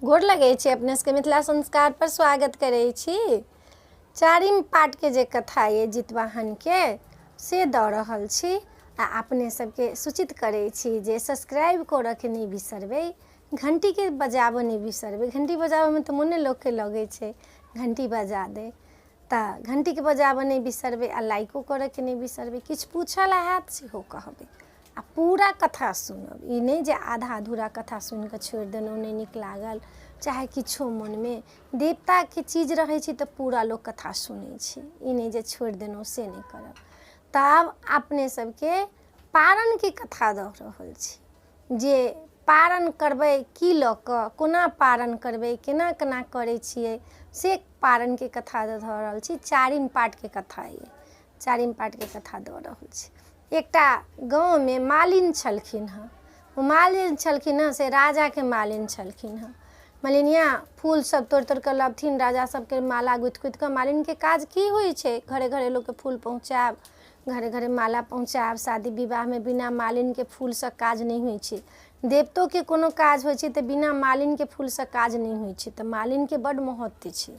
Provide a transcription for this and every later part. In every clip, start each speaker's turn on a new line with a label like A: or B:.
A: गोर लगै छी अपने सबके मिथिला संस्कार पर स्वागत करै छी। चारिम पाठ के जे कथा ये जितवाहन के से दऽ रहल छी आ अपने सबके सूचित करै छी जे सब्सक्राइब करऽ के नहीं बिसरबै, घंटी के बजाबऽ नहीं बिसरबै। घंटी बजाबऽ में तो मोने लोग के लगे छै घंटी बजा दे, तऽ घंटी के बजाबऽ नहीं बिसरबै आ लाइको करऽ के नहीं बिसरबै। किछ पूछल हैत सेहो कहबै आ पूरा कथा सुनब, ई नहीं जे आधा अधूरा कथा सुनि कऽ छोड़ि देलहुँ, नहीं नीक लागल चाहे किछो मन में। देवता के चीज रहै छै तऽ पूरा लोग कथा सुनै छै, ई नहीं जे छोड़ि देलहुँ से नहीं करब। तब अपने सबके पारण के कथा दऽ रहल छी जे पारण करबै की लऽ कऽ, कोना पारण करबै, केना केना करै छियै से पारण के कथा दऽ रहल छी। चारिम पाठ के कथा ये, चारिम पाठ के कथा दऽ रहल छी। एकटा गाँव में मालिन छलखिन हँ, ओ मालिन छलखिन हँ से राजा के मालिन छलखिन हँ। मलिनिया फूल सब तोड़ तोड़ कऽ लबथिन, राजा सबके माला गुथि गुथि कऽ। मालिन के काज की होइ छै, घरे घरे लोग के फूल पहुँचायब, घरे घरे माला पहुँचायब। शादी विवाह में बिना मालिन के फूल से काज नहीं होइ छै। देवतो के कोनो काज होइ छै तऽ बिना मालिन के फूल से काज नहीं होइ छै। तऽ मालिन के बड महत्व छै,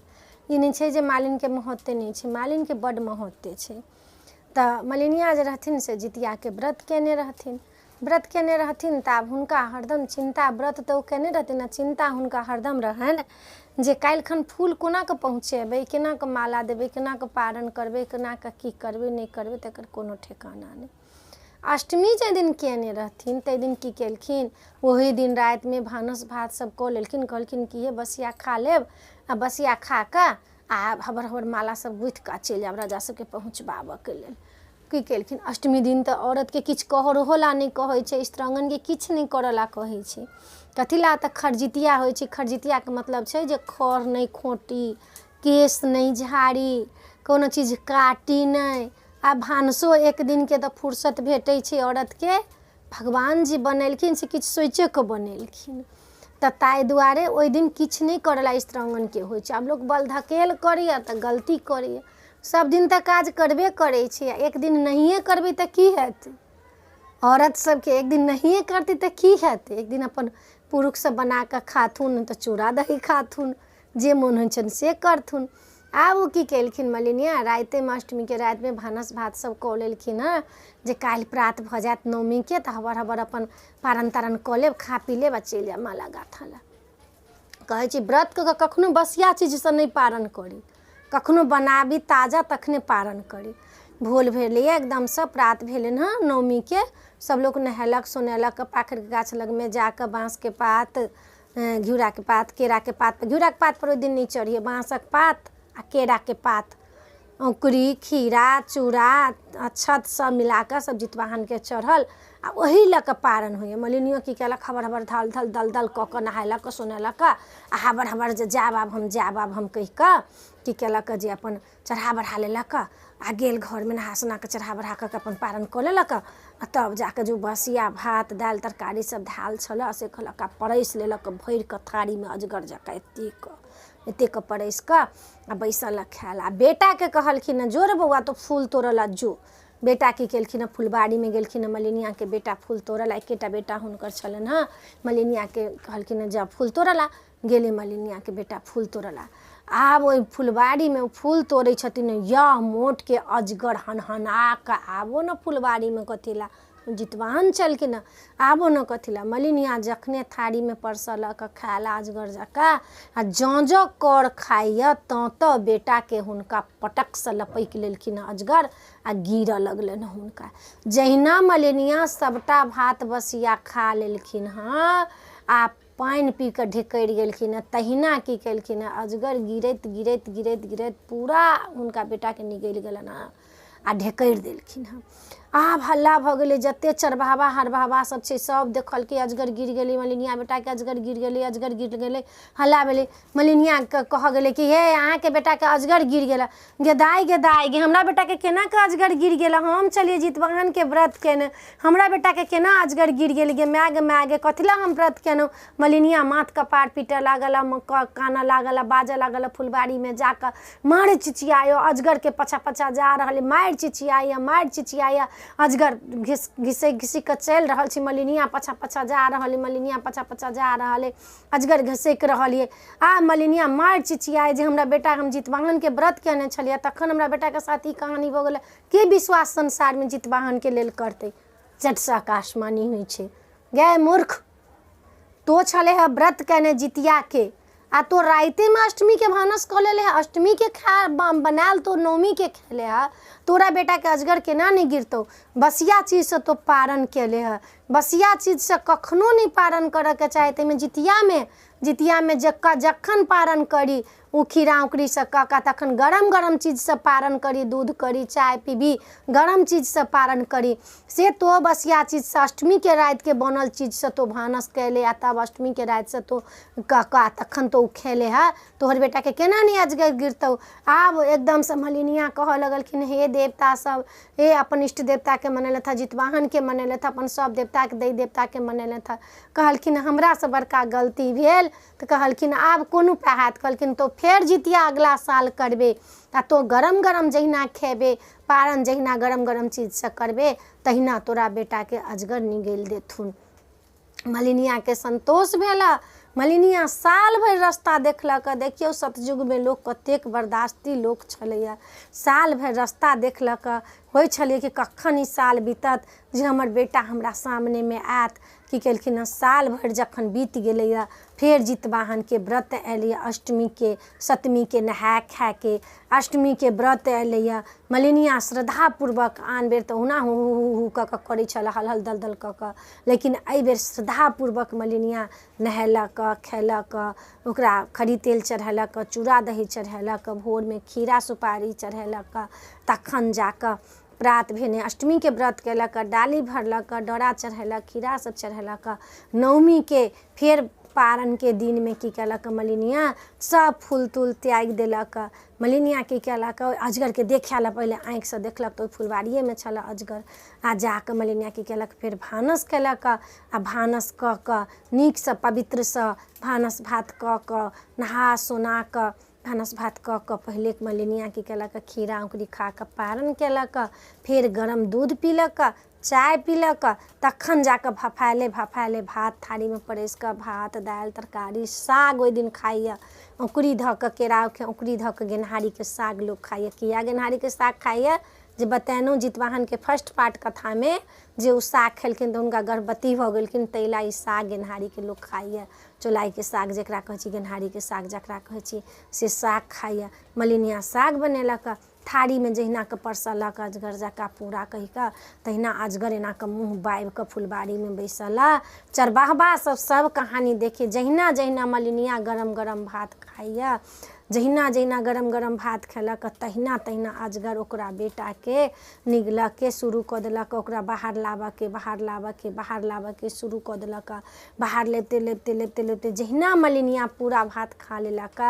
A: ई नहीं छै जे मालिन के महत्व नहीं छै, मालिन के बड महत्व छै। तऽ मलिनिया जे रहथिन से जितिया के व्रत केने रहथिन, व्रत केने रहथिन तऽ आब हुनका हरदम चिंता, व्रत तऽ ओ केने रहथिन आ चिंता हुनका हरदम रहनि जे काल्हिखन फूल कोना कऽ पहुँचेबै, केना कऽ माला देबै, केना कऽ पारण करबै, केना कऽ की करबै नहीं करबै, तकर कोनो ठेकाना नहीं। अष्टमी जे दिन केने रहथिन ताहि दिन की केलखिन, ओही दिन राति में भानस भात सब कऽ लेलखिन। कहलखिन कि हे बसिया खा लेब आ बसिया खा कऽ आ हबर हबर माला सब गुथि कऽ चलि जायब राजा सबके पहुँचबाबऽ के लेल। की केलखिन, अष्टमी दिन तऽ औरत के किछु कहहो ला नहीं कहै छै, स्त्रांगन के किछु नहीं करऽ ला कहै छै। कथी ला तऽ खरजितिया होइ छै। खरजितिया के मतलब छै जे खर नहीं खोटी, केश नहीं झाड़ी, कोनो चीज काटी नहीं आ भानसो एक दिन के तऽ फुर्सत भेटै छै औरत के। भगवान जी बनेलखिन से किछु सोचे कऽ बनेलखिन, तऽ ताहि दुआरे ओहि दिन किछु नहीं करऽ ला स्त्रांगन के होइ छै। आब लोग बल धकेल करैए तऽ गलती करैए, सब दिन तऽ काज करबे करै छै, एक दिन नहिए करबै तऽ की हेतै। औरत सबके एक दिन नहिए करतै तऽ की हेतै, एक दिन अपन पुरुष सब बना कऽ खाथुन तऽ चूड़ा दही खाथुन, जे मोन होइ छनि से करथुन। आब ओ की केलखिन मलिनिया, राइते में अष्टमी के राति में भानस भात सब कऽ लेलखिन हँ जे काल्हि प्रात भऽ जायत नवमी के तऽ हबर हबर अपन पारण तारण कऽ लेब, खा पी लेब आ चलि जायब माला गाथऽ ला। कहै छी व्रत कऽ कखनो बसिया चीज से नहीं पारण करी, कखनो बनाबी ताजा तखने पारण करी। भोल भेलैए एकदमसँ, प्रात भेलनि हँ नवमी के, सब लोग नहेलक सोनेलक, पाखर के गाछ लग में जाकऽ बाँस के पात, घिउरा के पात, केरा के पात, घिउरा के पात पर ओहि दिन नहीं चढ़िए, बाँसक पात आ केरा के पात, औंकरी, खीरा, चूड़ा, अक्षत सब मिला कऽ सब जितवाहन के चढ़ल आ ओही लऽ कऽ पारण होइए। मलिनियो की केलक, हबर हबर धल धल दल दल कऽ कऽ नहेलक सोनेलक आ हबर हबर जे जायब आब हम कहि कऽ की केलक जे अपन चढ़ा बढ़ा लेलक आ गेल घर में नहा सोना कऽ चढ़ा बढ़ा कऽ अपन पारण कऽ लेलक आ तब जाकऽ जो बसिया भात दालि तरकारी सब धाल छल से कहलक आ परसि लेलक भरि कऽ थारी में अजगर जकाँ एतेक परसि कऽ आ बैसल खाय ला। बेटा के कहलखिन जो रे बौआ तो फूल तोड़ऽ ला जो। बेटा की केलखिन, फुलबाड़ी में गेलखिन, मलिनिया के बेटा फूल तोड़ऽ ला, एकेटा बेटा हुनकर छलनि हँ। मलिनिया के कहलखिन जा फूल तोड़ऽ ला, गेले मलिनिया के बेटा फूल तोड़ऽ ला। आब ओहि फुलबाड़ी में फूल तोड़ै छथिन, यह मोट के अजगर हनहना कऽ आबो न फुलबाड़ी में कथी ला, जितवाहन चलखिन आबो न कथी ला। मलिनिया जखने थारी में परसलक खाय ला अजगर जकाँ आ जँ कर खाइए तऽ बेटा के हुनका पटक से लपकि लेलखिन अजगर आ गिरऽ लगलनि हुनका। जहिना मलिनिया सबटा भात बसिया खा लेलखिन हँ आ पानि पी कऽ ढेकरि गेलखिन, तहिना की केलखिन अजगर गिरैत गिरैत गिरैत गिरैत पूरा हुनका बेटा के निगलि गेलनि हँ आ ढेकरि देलखिन हँ। आब हल्ला भऽ गेलै, जते चरवाहा हरवाहा सब छै सब देखल कि अजगर गिर गेलै, मलिनिया बेटा के अजगर गिर गेलै, अजगर गिर गेलै। हल्ला भेलै, मलिनिया के कह गेलै कि हे अहाँ के बेटा के अजगर गिर गेला। गे दाई गे हमरा बेटा के केना के अजगर गिर गेला, हम चलिए जितवाहन के व्रत केने, हमरा बेटा के केना अजगर गिर गेल। गे माय गे कथी ला हम व्रत केलहुँ। मलिनिया माथ कपार पीटऽ लागल, कानऽ लागल, बाजऽ लागल, फुलबाड़ी में जाकऽ मारि चिचियायो, अजगर के पछा पछा जा रहल, मारि चिचियाया अजगर घिसै कऽ चलि रहल छी, मलिनिया पाछा पाछा जा रहल है, मलिनिया पाछा पाछा जा रहल है, अजगर घिसैक रहल है। आ मलिनिया मारि चिचियाए जे हमरा बेटा हम जितवाहनके व्रत केने छलियै, तखन हमरा बेटाके साथ ई कहानी भऽ गेलै। के विश्वास संसारमे जितवाहनके लेल करतै? चट से आकाशवाणी होइ छै, गे मूर्ख, तो छले है व्रत केने जितियाके, आ तो राइतेमे अष्टमीके भानस कऽ लेले है। अष्टमीके खा बनायल तो नवमीके खेले है। तोरा बेटाके अजगर केना नहीं गिरतौ? बसिया चीजसँ तो पारण केले है। बसिया चीजसँ कखनो नहीं पारण करऽके चाही। ताहिमे जितियामे जखन पारण करी ओ खीरा उकरीसँ कऽ तखन गरम गरम चीजसँ पारण करी, दूध करी, चाय पीबी, गरम चीजसँ पारण करी। से तो बसिया चीजसँ अष्टमीके रातिके बनल चीजसँ तो भानस कैले, आ तब अष्टमीके रातिसँ तो कऽ तखन तो खेले है। तोहर बेटाके केना नहीं अजगर गिरतौ? आब एकदमसँ मलिनिया कहऽ लगलखिन, हे देवता सब, हे अपन इष्ट देवताके मनेलथि, जितवाहनके मनेलथि, अपन सब देवताके दै देवताके मनेलथि। कहलखिन हमरासँ बड़का गलती भेल। तऽ कहलखिन आब कोन उपाय हैत? कहलखिन तो फेर जितिया अगला साल करबे, आ तो गरम गरम जहिना खेबे, पारण जहिना गरम गरम चीजसँ करबे, तहिना तोरा बेटाके अजगर निगलि देथुन। मलिनियाके संतोष भेला। मलिनिया साल भरि रास्ता देखलक। देखियौ सतयुगमे लोक कतेक बर्दाश्ती लोक छलैया। साल भरि रास्ता देखलक, होइ छलै कि कखन ई साल बीतत जे हमर बेटा हमरा सामनेमे आयत। की केलखिन? साल भरि जखन बीत गेलैया, फेर जितवाहनके व्रत एलैया, अष्टमीके सप्तमीके नहाय खायके अष्टमीके व्रत एलैया। मलिनिया श्रद्धापूर्वक, आन बेर तऽ ओना हु हु कऽ कऽ करै छल, हल हल दल दल कऽ कऽ, लेकिन एहि बेर श्रद्धापूर्वक मलिनिया नहेलक, खेलक, ओकरा खरी तेल चढ़ेलक, चूड़ा दही चढ़ेलक, भोरमे खीरा सुपारी चढ़ेलक, तखन जाकऽ प्रात भेने अष्टमीके व्रत केलक, डाली भरलक, डोरा चढ़ेलक, खीरा सब चढ़ेलक। नवमीके फेर पारणके दिनमे की केलक? मलिनिया सब फूल तूल त्याग देलक। मलिनिया की केलक? अजगरके देखै लए पहिले आँखिसँ देखलक तऽ ओहि फुलबाड़िएमे छल अजगर। आ जाकऽ मलिनिया की केलक? फेर भानस केलक, आ भानस कऽ कऽ नीकसँ पवित्रसँ भानस भात कऽ कऽ नहा सोना कऽ भानस भात कऽ कऽ पहिले मलिनिया की केलक? खीरा औंकरी खा कऽ पारण केलक। फेर गरम दूध पीलक, चाय पीलक, तखन जाकऽ भफायले भात थारीमे परसि कऽ, भात दालि तरकारी साग ओहि दिन खाइए। औंकरी धऽ कऽ, केराउके औंकरी धऽ कऽ गेनहारीके साग लोक खाइए। किया गेनहारीके साग खाइए? जे बतेलहुँ जितवाहनके फर्स्ट पार्ट कथामे, जे ओ साग खेलखिन तऽ हुनका गर्भवती भऽ गेलखिन, ताहि लए ई साग गेनहारीके लोक खाइए। चौलाइके साग जकरा कहै छी, गेनहारीके साग जकरा कहै छी, से साग खाइए। मलिनिया साग बनेलक, थारीमे जहिना कऽ परसलक अजगर जकाँ पूरा कहि कऽ, तहिना अजगर एना कऽ मुँह बाबि कऽ फुलबाड़ीमे बैसल। चरवाहबा सब कहानी देखिए, जहिना जहिना मलिनिया गरम गरम भात खाइए, जहिना जहिना गरम गरम भात खेलक, तहिना तहिना अजगर ओकरा बेटाके निगलके शुरू कऽ देलक, ओकरा बाहर लाबऽके शुरू कऽ देलक। बाहर लेबते जहिना मलिनिया पूरा भात खा लेलक,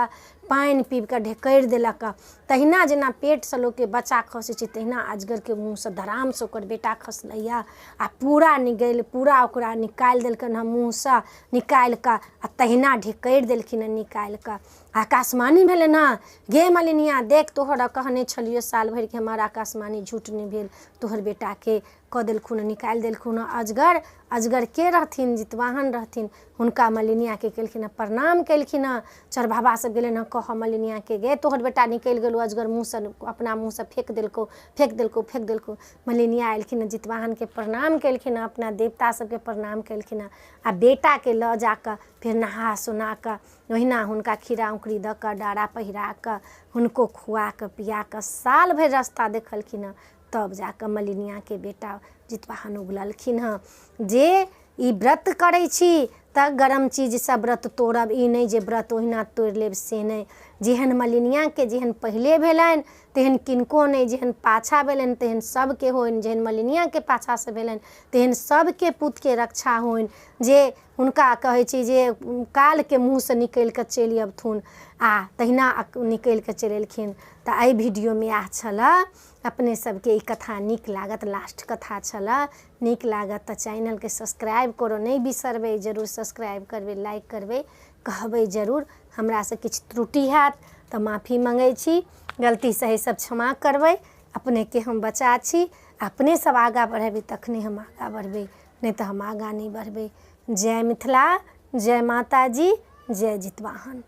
A: पानि पीब कऽ ढेकरि देलक, तहिना जेना पेटसँ लोकके बच्चा खसै छै, तहिना अजगरके मुँहसँ धरामसँ ओकर बेटा खसलैया। आ पूरा ओकरा निकालि देलकनि हँ मुँहसँ, निकालि कऽ आ तहिना ढेकरि देलखिन हँ निकालि कऽ। आकाशवाणी भेलै ने, गे मलिनिया देख, तोहर कहने छलियो साल भरि के हमर आकाशवाणी झूठ नहि भेल, तोहर बेटाके कऽ देलखुन, निकालि देलखुन अजगर। अजगर के रहथिन? जितवाहन रहथिन। हुनका मलिनियाके केलखिन हँ, प्रणाम केलखिन हँ। चरवाहबा सब गेलै हँ कहऽ मलिनियाके, गे तोहर बेटा निकलि गेलौ, अजगर मुँहसँ अपना मुँहसँ फेक देलकौ। मलिनिया एलखिन हँ, जितवाहनके प्रणाम केलखिन हँ, अपना देवता सबके प्रणाम केलखिन हँ, आ बेटाके लऽ जाकऽ फेर नहा सुना कऽ ओहिना हुनका खीरा औंकरी दऽ कऽ, डारा पहिरा कऽ, हुनको खुआ कऽ पिया कऽ साल भरि रास्ता देखलखिन हँ। तब जाकऽ मलिनियाके बेटा जितवाहन उगललखिन हँ, जे ई व्रत करै छी तऽ गरम चीजसँ व्रत तोड़ब, ई नहि जे व्रत ओहिना तोड़ि लेब, से नहि। जेहन मलिनियाके जेहन पहिले भेलनि तेहन किनको नहि, जेहन पाछा भेलनि तेहन सबके होनि, जेहन मलिनियाके पाछासँ भेलनि तेहन सबके पुतके रक्षा होनि, जे हुनका कहै छी जे कालके मुँहसँ निकलि कऽ चलि अबथुन, आ तहिना निकलि कऽ चलि एलखिन। तऽ एहि वीडियोमे इएह छलऽ। अपने सबके ई कथा नीक लागत, लास्ट कथा छलऽ, नीक लागत तऽ चैनलके सब्सक्राइब करो नहि बिसरबै, जरूर सब्सक्राइब करबै, लाइक करबै, कहबै जरूर। हमरासँ किछु त्रुटि हैत तऽ माफी मङ्गै छी, गलती सही सब क्षमा करबै। अपनेके हम बच्चा छी, अपने सब आगाँ बढ़ेबै तखने हम आगाँ बढ़बै, नहीं तो हम आगाँ नहीं बढ़बै। जय मिथिला, जय माता जी, जय जितवाहन।